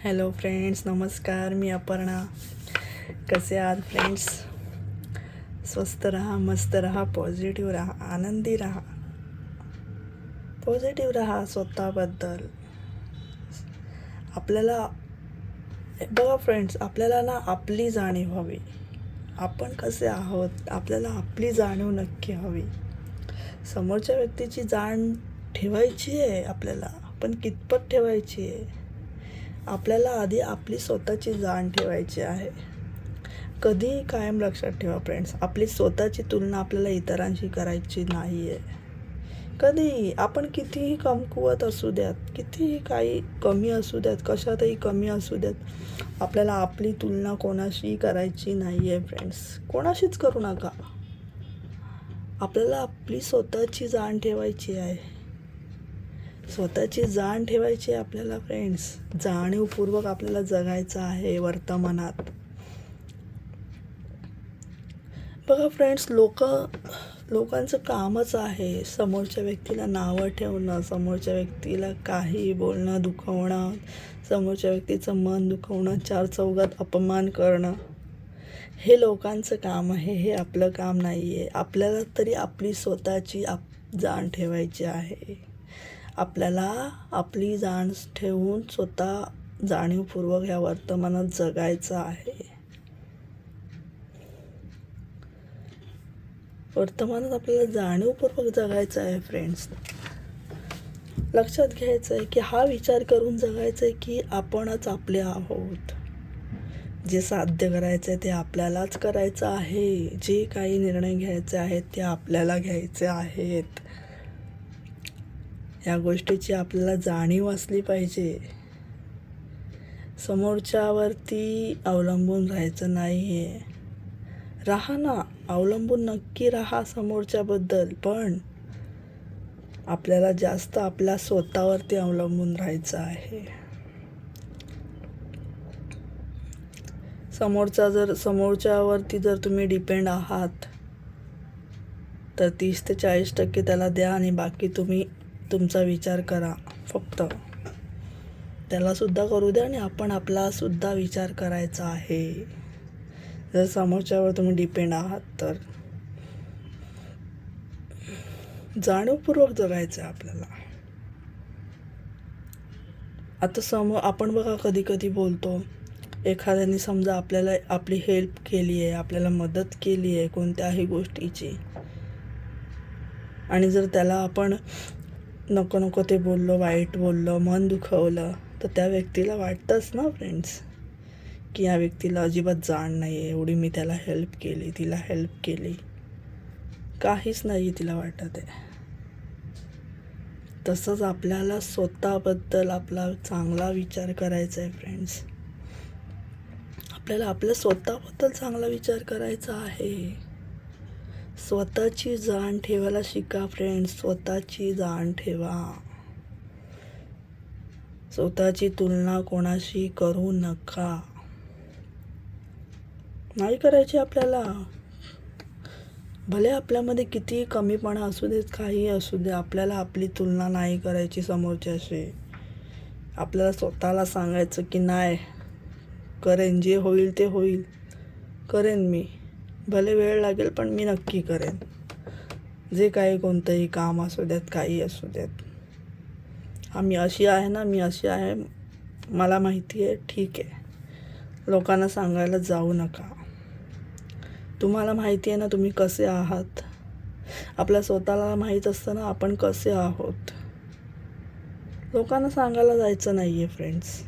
Hello friends, नमस्कार. मी अपर्णा. कसे आहात फ्रेंड्स? स्वस्त रहा, मस्त रहा, पॉझिटिव्ह रहा, आनंदी रहा, पॉझिटिव्ह रहा. स्वतःबद्दल आपल्याला बघा फ्रेंड्स, आपल्याला ना आपली जाणीव हवी. आपण कसे आहोत आपल्याला आपली जाणीव नक्की हवी. समोरच्या व्यक्तीची जाण ठेवायची आहे आपल्याला, पण कितपत ठेवायची आहे? आपल्याला आधी आपली स्वतःची जाण ठेवायची आहे. कधीही कायम लक्षात ठेवा फ्रेंड्स, आपली स्वतःची तुलना आपल्याला इतरांशी करायची नाही आहे. कधीही आपण कितीही कमकुवत असू द्यात, कितीही काही कमी असू द्यात, कशातही कमी असू द्यात, आपल्याला आपली तुलना कोणाशीही करायची नाही आहे फ्रेंड्स. कोणाशीच करू नका. आपल्याला आपली स्वतःची जाण ठेवायची आहे. स्वतःची जाण ठेवायची आहे आपल्याला फ्रेंड्स. जाणीवपूर्वक आपल्याला जगायचं आहे वर्तमानात. बघा फ्रेंड्स, लोकांचं कामच आहे समोरच्या व्यक्तीला नावं ठेवणं, समोरच्या व्यक्तीला काही बोलणं, दुखवणं, समोरच्या व्यक्तीचं मन दुखवणं, चार चौघात अपमान करणं. हे लोकांचं काम आहे, हे आपलं काम नाही आहे. आपल्याला तरी आपली स्वतःची जाण ठेवायची आहे. आपल्याला आपली जाण ठेवून स्वतः जाणीवपूर्वक ह्या वर्तमानात जगायचं आहे. वर्तमानात आपल्याला जाणीवपूर्वक जगायचं आहे फ्रेंड्स. लक्षात घ्यायचं आहे की हा विचार करून जगायचं आहे की आपणच आपले आहोत. जे साध्य करायचं आहे ते आपल्यालाच करायचं आहे. जे काही निर्णय घ्यायचे आहेत ते आपल्याला घ्यायचे आहेत. या गोष्टीची आपल्याला जाणीव असली पाहिजे. समोरच्यावरती अवलंबून राहायचं नाही आहे. राहा ना, अवलंबून नक्की राहा समोरच्याबद्दल, पण आपल्याला जास्त आपल्या स्वतःवरती अवलंबून राहायचं आहे. समोरच्यावरती जर तुम्ही डिपेंड आहात तर 30 ते 40% त्याला द्या आणि बाकी तुम्ही तुमचा विचार करा. फक्त त्यालासुद्धा करू द्या आणि आपण आपलासुद्धा विचार करायचा आहे. जर समोरच्यावर तुम्ही डिपेंड आहात तर जाणीवपूर्वक जगायचं आहे आपल्याला. आता आपण बघा कधी कधी बोलतो, एखाद्याने समजा आपल्याला आपली हेल्प केली आहे, आपल्याला मदत केली आहे कोणत्याही गोष्टीची, आणि जर त्याला आपण नको ते बोललो, वाईट बोललो, मन दुखवलं, तर त्या व्यक्तीला वाटतंच ना फ्रेंड्स की या व्यक्तीला अजिबात जाण नाही आहे. एवढी मी त्याला हेल्प केली, तिला हेल्प केली, काहीच नाही तिला वाटत आहे. तसंच आपल्याला स्वतःबद्दल आपला चांगला विचार करायचा आहे फ्रेंड्स. आपल्याला आपल्या स्वतःबद्दल चांगला विचार करायचा आहे. स्वतःची जाण ठेवायला शिका फ्रेंड्स. स्वतःची जाण ठेवा. स्वतःची तुलना कोणाशी करू नका. नाही करायची आपल्याला. भले आपल्यामध्ये किती कमीपणा असू देत, काही असू दे, आपल्याला आपली तुलना नाही करायची समोरच्याशी. आपल्याला स्वतःला सांगायचं की नाही, करेन, जे होईल ते होईल, करेन मी. भले वेळ लागेल पण मी नक्की करेन. जे काही कोणतंही काम असू द्यात, काही असू द्यात. मी अशी आहे ना, मी अशी आहे, मला माहिती आहे, ठीक आहे. लोकांना सांगायला जाऊ नका. तुम्हाला माहिती आहे ना तुम्ही कसे आहात. आपल्या स्वतःला माहीत असतं ना आपण कसे आहोत. लोकांना सांगायला जायचं नाही आहे फ्रेंड्स.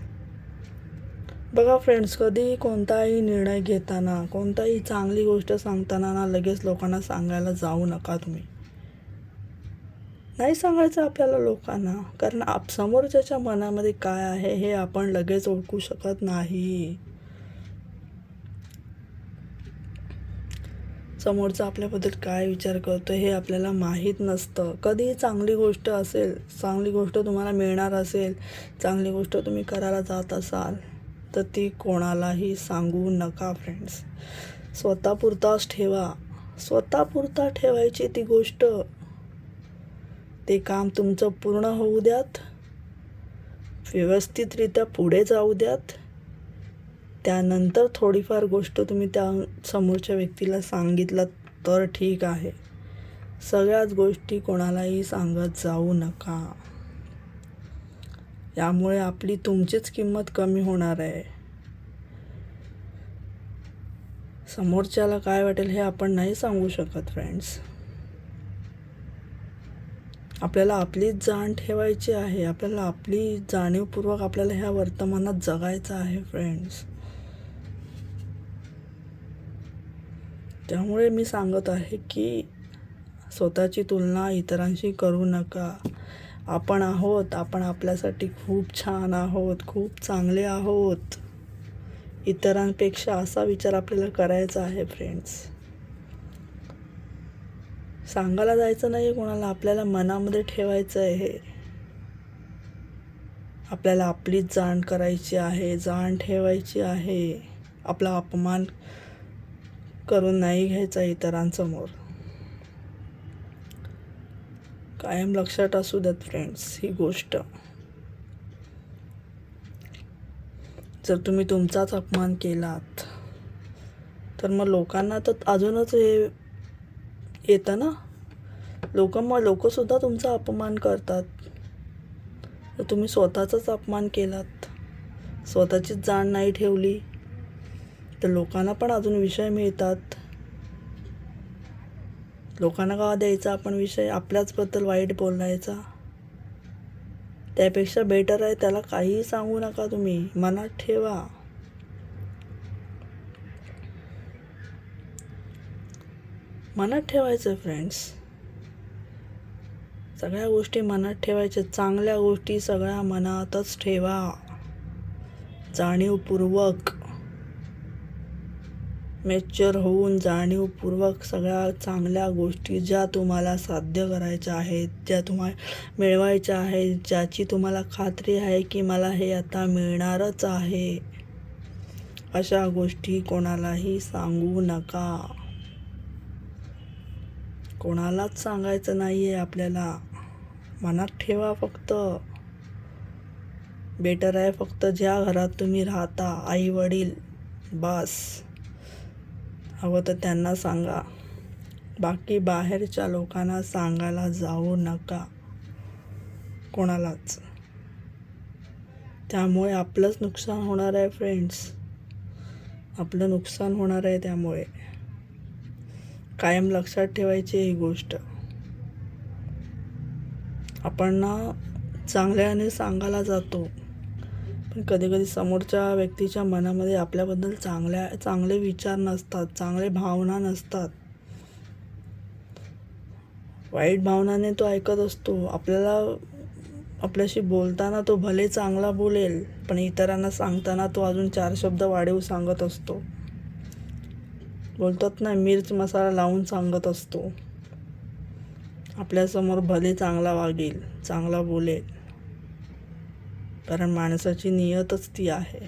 बघा फ्रेंड्स, कधीही कोणताही निर्णय घेताना, कोणताही चांगली गोष्ट सांगताना ना लगेच लोकांना सांगायला जाऊ नका तुम्ही. नाही सांगायचं आपल्याला लोकांना, कारण समोरच्याच्या मनामध्ये काय आहे हे आपण लगेच ओळखू शकत नाही. समोरचा आपल्याबद्दल काय विचार करतो हे आपल्याला माहीत नसतं. कधीही चांगली गोष्ट असेल, चांगली गोष्ट तुम्हाला मिळणार असेल, चांगली गोष्ट तुम्ही करायला जात असाल तर ती कोणालाही सांगू नका फ्रेंड्स. स्वतःपुरताच ठेवा. स्वतःपुरता ठेवायची ती गोष्ट. ते काम तुमचं पूर्ण होऊ द्यात, व्यवस्थितरित्या पुढे जाऊ द्यात. त्यानंतर थोडीफार गोष्ट तुम्ही त्या समोरच्या व्यक्तीला सांगितलं तर ठीक आहे. सगळ्याच गोष्टी कोणालाही सांगत जाऊ नका. यामुळे आपली तुमचीच किंमत कमी होणार आहे. समोरच्याला काय वाटेल हे आपण नाही सांगू शकत फ्रेंड्स. आपल्याला आपलीच जाण ठेवायची आहे. आपल्याला आपली जाणीवपूर्वक आपल्याला ह्या वर्तमानात जगायचं आहे फ्रेंड्स. त्यामुळे मी सांगत आहे की स्वतःची तुलना इतरांशी करू नका. आपण आहोत, आपण आपल्यासाठी खूप छान आहोत, खूप चांगले आहोत. इतरांपेक्षा असा विचार आपल्याला करायचा आहे फ्रेंड्स. सांगायला जायचं नाही कोणाला, आपल्याला मनामध्ये ठेवायचं आहे हे. आपल्याला आपलीच जाण करायची आहे, जाण ठेवायची आहे. आपला अपमान करून नाही घ्यायचा इतरांसमोर. कायम लक्षात असू द्यात फ्रेंड्स ही गोष्ट. जर तुम्ही तुमचाच अपमान केलात तर मग लोकांना तर अजूनच हे येतं ना. लोकसुद्धा तुमचा अपमान करतात. तर तुम्ही स्वतःचाच अपमान केलात, स्वतःचीच जाण नाही ठेवली तर लोकांना पण अजून विषय मिळतात. लोकांना का द्यायचा आपण विषय आपल्याचबद्दल वाईट बोलायचा. त्यापेक्षा बेटर आहे त्याला काहीही सांगू नका, तुम्ही मनात ठेवा. मनात ठेवायचं फ्रेंड्स. सगळ्या गोष्टी मनात ठेवायच्या. चांगल्या गोष्टी सगळ्या मनातच ठेवा. जाणीवपूर्वक मॅच्युअर होऊन जाणीवपूर्वक सगळ्या चांगल्या गोष्टी ज्या तुम्हाला साध्य करायच्या आहेत, ज्या तुम्हाला मिळवायच्या आहेत, ज्याची तुम्हाला खात्री आहे की मला हे आता मिळणारच आहे, अशा गोष्टी कोणालाही सांगू नका. कोणालाच सांगायचं नाही आहे आपल्याला. मनात ठेवा फक्त. बेटर आहे फक्त ज्या घरात तुम्ही राहता, आई वडील, बस. हवं तर त्यांना सांगा. बाकी बाहेरच्या लोकांना सांगायला जाऊ नका कोणालाच. त्यामुळे आपलंच नुकसान होणार आहे फ्रेंड्स. आपलं नुकसान होणार आहे. त्यामुळे कायम लक्षात ठेवायची ही गोष्ट. आपण ना चांगल्याने सांगायला जातो, पण कधी कधी समोरच्या व्यक्तीच्या मनामध्ये आपल्याबद्दल चांगले विचार नसतात, चांगले भावना नसतात. वाईट भावनाने तो ऐकत असतो. आपल्याशी बोलताना तो भले चांगला बोलेल, पण इतरांना सांगताना तो अजून 4 शब्द वाढवून सांगत असतो. बोलतात ना, मिर्च मसाला लावून सांगत असतो. आपल्यासमोर भले चांगला वागेल, चांगला बोलेल, कारण माणसाची नियतच ती आहे.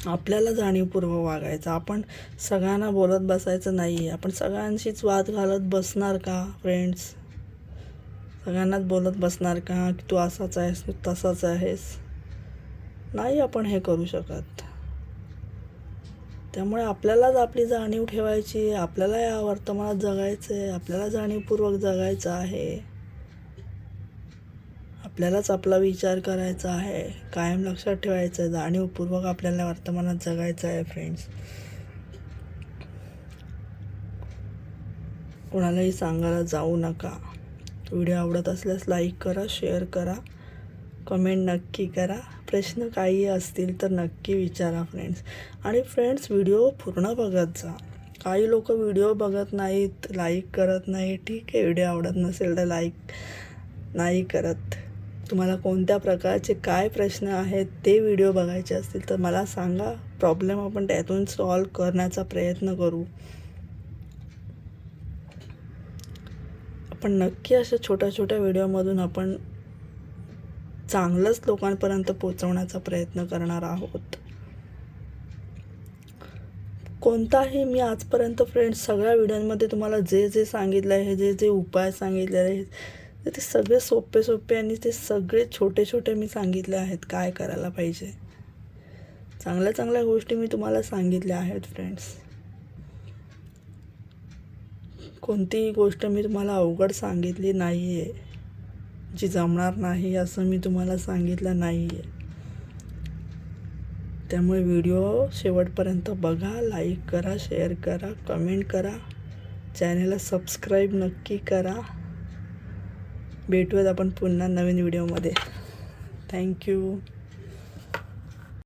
आपल्याला जाणीवपूर्वक वागायचं. आपण सगळ्यांना बोलत बसायचं नाही. आपण सगळ्यांशीच वाद घालत बसणार का फ्रेंड्स? सगळ्यांनाच बोलत बसणार का की तू असाच आहेस, तू तसाच आहेस? नाही आपण हे करू शकत. त्यामुळे आपल्यालाच आपली जाणीव ठेवायची. आपल्याला या वर्तमानात जगायचं आहे. आपल्याला जाणीवपूर्वक जगायचं आहे. आपल्यालाच आपला विचार करायचा आहे. कायम लक्षात ठेवायचं आहे. जाणीवपूर्वक आपल्याला वर्तमानात जगायचं आहे फ्रेंड्स. कोणालाही सांगायला जाऊ नका. व्हिडिओ आवडत असल्यास लाईक करा, शेअर करा, कमेंट नक्की करा. प्रश्न काही असतील तर नक्की विचारा फ्रेंड्स. आणि फ्रेंड्स व्हिडिओ पूर्ण बघत जा. काही लोक व्हिडिओ बघत नाहीत, लाईक करत नाही. ठीक आहे, व्हिडिओ आवडत नसेल तर लाईक नाही करत. तुम्हाला कोणत्या प्रकारचे काय प्रश्न आहेत ते व्हिडिओ बघायचे असतील तर मला सांगा. प्रॉब्लेम आपण त्यातून सॉल्व करण्याचा प्रयत्न करू. आपण नक्की अशा छोट्या छोट्या व्हिडिओमधून आपण चांगलंच लोकांपर्यंत पोहोचवण्याचा प्रयत्न करणार आहोत. कोणताही मी आजपर्यंत फ्रेंड्स सगळ्या व्हिडिओमध्ये तुम्हाला जे जे सांगितलं आहे, जे जे उपाय सांगितलेले आहेत, तर ते सगळे सोपे सोपे आणि ते सगळे छोटे छोटे मी सांगितले आहेत काय करायला पाहिजे. चांगल्या चांगल्या गोष्टी मी तुम्हाला सांगितल्या आहेत फ्रेंड्स. कोणतीही गोष्ट मी तुम्हाला अवघड सांगितली नाही आहे, जी जमणार नाही असं मी तुम्हाला सांगितलं नाही आहे. त्यामुळे व्हिडिओ शेवटपर्यंत बघा, लाईक करा, शेअर करा, कमेंट करा, चॅनलला सबस्क्राईब नक्की करा. भेटूयात आपण पुन्हा नवीन व्हिडिओमध्ये. थँक्यू.